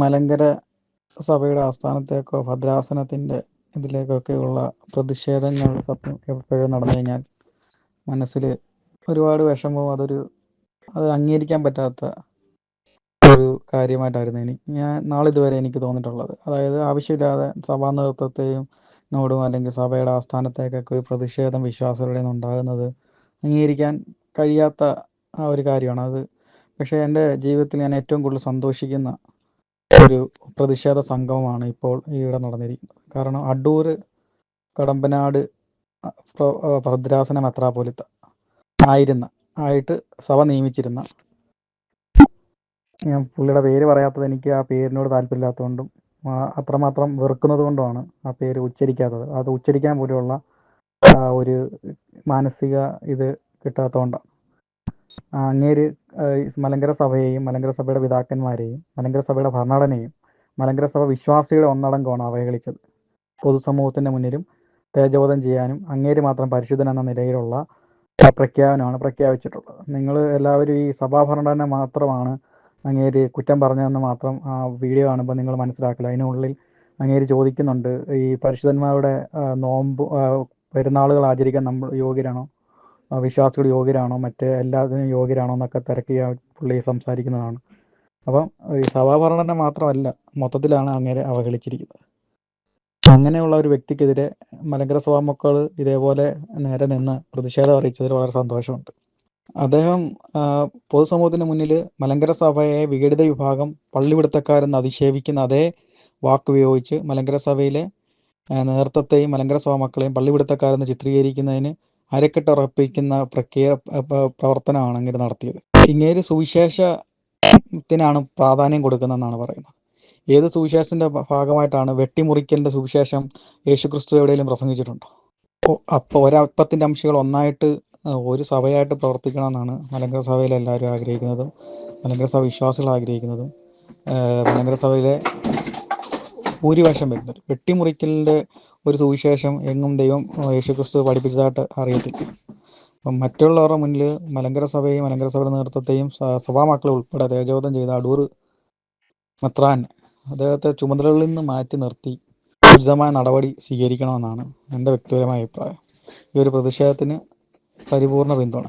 മലങ്കര സഭയുടെ ആസ്ഥാനത്തേക്കോ ഭദ്രാസനത്തിൻ്റെ ഇതിലേക്കൊക്കെയുള്ള പ്രതിഷേധങ്ങൾ എപ്പോഴും നടന്നു കഴിഞ്ഞാൽ മനസ്സിൽ ഒരുപാട് വിഷമവും അത് അംഗീകരിക്കാൻ പറ്റാത്ത ഒരു കാര്യമായിട്ടായിരുന്നു ഞാൻ നാളിതുവരെ എനിക്ക് തോന്നിയിട്ടുള്ളത്. അതായത് ആവശ്യമില്ലാതെ സഭാ നേതൃത്വത്തെയും നോടും അല്ലെങ്കിൽ സഭയുടെ ആസ്ഥാനത്തേക്കൊക്കെ ഒരു പ്രതിഷേധം വിശ്വാസികളുടെ നിന്ന് ഉണ്ടാകുന്നത് അംഗീകരിക്കാൻ കഴിയാത്ത ഒരു കാര്യമാണ്. പക്ഷേ എൻ്റെ ജീവിതത്തിൽ ഞാൻ ഏറ്റവും കൂടുതൽ സന്തോഷിക്കുന്ന ഒരു പ്രതിഷേധ സംഗമമാണ് ഇപ്പോൾ ഇവിടെ നടന്നിരിക്കുന്നത്. കാരണം അടൂർ കടമ്പനാട് ഭദ്രാസന മെത്രാപ്പൊലീത്ത ആയിട്ട് സഭ നിയമിച്ചിരുന്ന, ഞാൻ പുള്ളിയുടെ പേര് പറയാത്തത് എനിക്ക് ആ പേരിനോട് താല്പര്യമില്ലാത്തതുകൊണ്ടും അത്രമാത്രം വെറുക്കുന്നത് കൊണ്ടുമാണ് ആ പേര് ഉച്ചരിക്കാത്തത്. അത് ഉച്ചരിക്കാൻ പോലെയുള്ള ഒരു മാനസിക ഇത് കിട്ടാത്തതുകൊണ്ടാണ്. അങ്ങേര് മലങ്കര സഭയെയും മലങ്കര സഭയുടെ പിതാക്കന്മാരെയും മലങ്കര സഭയുടെ ഭരണഘടനയും മലങ്കര സഭ വിശ്വാസികളെ ഒന്നടങ്കമാണ് അവഹേളിച്ചത്. പൊതുസമൂഹത്തിൻ്റെ മുന്നിലും തേജോവധം ചെയ്യാനും അങ്ങേര് മാത്രം പരിശുദ്ധൻ എന്ന നിലയിലുള്ള പ്രഖ്യാപനമാണ് പ്രഖ്യാപിച്ചിട്ടുള്ളത്. നിങ്ങൾ എല്ലാവരും ഈ സഭാ ഭരണഘടന മാത്രമാണ് അങ്ങേര് കുറ്റം പറഞ്ഞതെന്ന് മാത്രം ആ വീഡിയോ കാണുമ്പോൾ നിങ്ങൾ മനസ്സിലാക്കില്ല. അതിനുള്ളിൽ അങ്ങേര് ചോദിക്കുന്നുണ്ട്, ഈ പരിശുദ്ധന്മാരുടെ നോമ്പ് പെരുന്നാളുകൾ ആചരിക്കാൻ നമ്മൾ യോഗ്യരാണോ, വിശ്വാസികൾ യോഗ്യരാണോ, മറ്റ് എല്ലാത്തിനും യോഗ്യരാണോ എന്നൊക്കെ തിരക്കി പുള്ളി സംസാരിക്കുന്നതാണ്. അപ്പം ഈ സഭാഭരണഘടന മാത്രമല്ല, മൊത്തത്തിലാണ് അങ്ങേരെ അവഹേളിച്ചിരിക്കുന്നത്. അങ്ങനെയുള്ള ഒരു വ്യക്തിക്കെതിരെ മലങ്കര സഭാ മക്കൾ ഇതേപോലെ നേരെ നിന്ന് പ്രതിഷേധം അറിയിച്ചതിൽ വളരെ സന്തോഷമുണ്ട്. അദ്ദേഹം പൊതുസമൂഹത്തിന് മുന്നിൽ മലങ്കര സഭയെ വിഘടിത വിഭാഗം പള്ളിപിടുത്തക്കാരെന്ന് അധിക്ഷേപിക്കുന്ന അതേ വാക്കുപയോഗിച്ച് മലങ്കര സഭയിലെ നേതൃത്വത്തെയും മലങ്കര സഭാ മക്കളെയും പള്ളിപിടുത്തക്കാരെന്ന് ചിത്രീകരിക്കുന്നതിന് അരക്കെട്ടുറപ്പിക്കുന്ന പ്രവർത്തനമാണ് അങ്ങേര് നടത്തിയത്. ഇങ്ങേര് സുവിശേഷത്തിനാണ് പ്രാധാന്യം കൊടുക്കുന്നതെന്നാണ് പറയുന്നത്. ഏത് സുവിശേഷത്തിൻ്റെ ഭാഗമായിട്ടാണ് വെട്ടിമുറിക്കലിൻ്റെ സുവിശേഷം യേശുക്രിസ്തു എവിടെയെങ്കിലും പ്രസംഗിച്ചിട്ടുണ്ടോ? അപ്പോൾ ഒരപ്പത്തിൻ്റെ അംശങ്ങൾ ഒന്നായിട്ട് ഒരു സഭയായിട്ട് പ്രവർത്തിക്കണമെന്നാണ് മലങ്കര സഭയിലെ എല്ലാവരും ആഗ്രഹിക്കുന്നതും മലങ്കര സഭ വിശ്വാസികൾ ആഗ്രഹിക്കുന്നതും. മലങ്കര സഭയിലെ ഭൂരിപക്ഷം വരുന്നത് വെട്ടിമുറിക്കലിൻ്റെ ഒരു സുവിശേഷം എങ്ങും ദൈവം യേശുക്രിസ്തു പഠിപ്പിച്ചതായിട്ട് അറിയത്തില്ല. അപ്പം മറ്റുള്ളവരുടെ മുന്നിൽ മലങ്കര സഭയെയും മലങ്കര സഭയുടെ നേതൃത്വത്തെയും സഭാമക്കളെ ഉൾപ്പെടെ തേജോവധം ചെയ്ത അടൂർ മെത്രാൻ അദ്ദേഹത്തെ ചുമതലകളിൽ നിന്ന് മാറ്റി നിർത്തി ഉചിതമായ നടപടി സ്വീകരിക്കണമെന്നാണ് എൻ്റെ വ്യക്തിപരമായ അഭിപ്രായം. ഈ ഒരു പ്രതിഷേധത്തിന് പരിപൂർണ പിന്തുണ.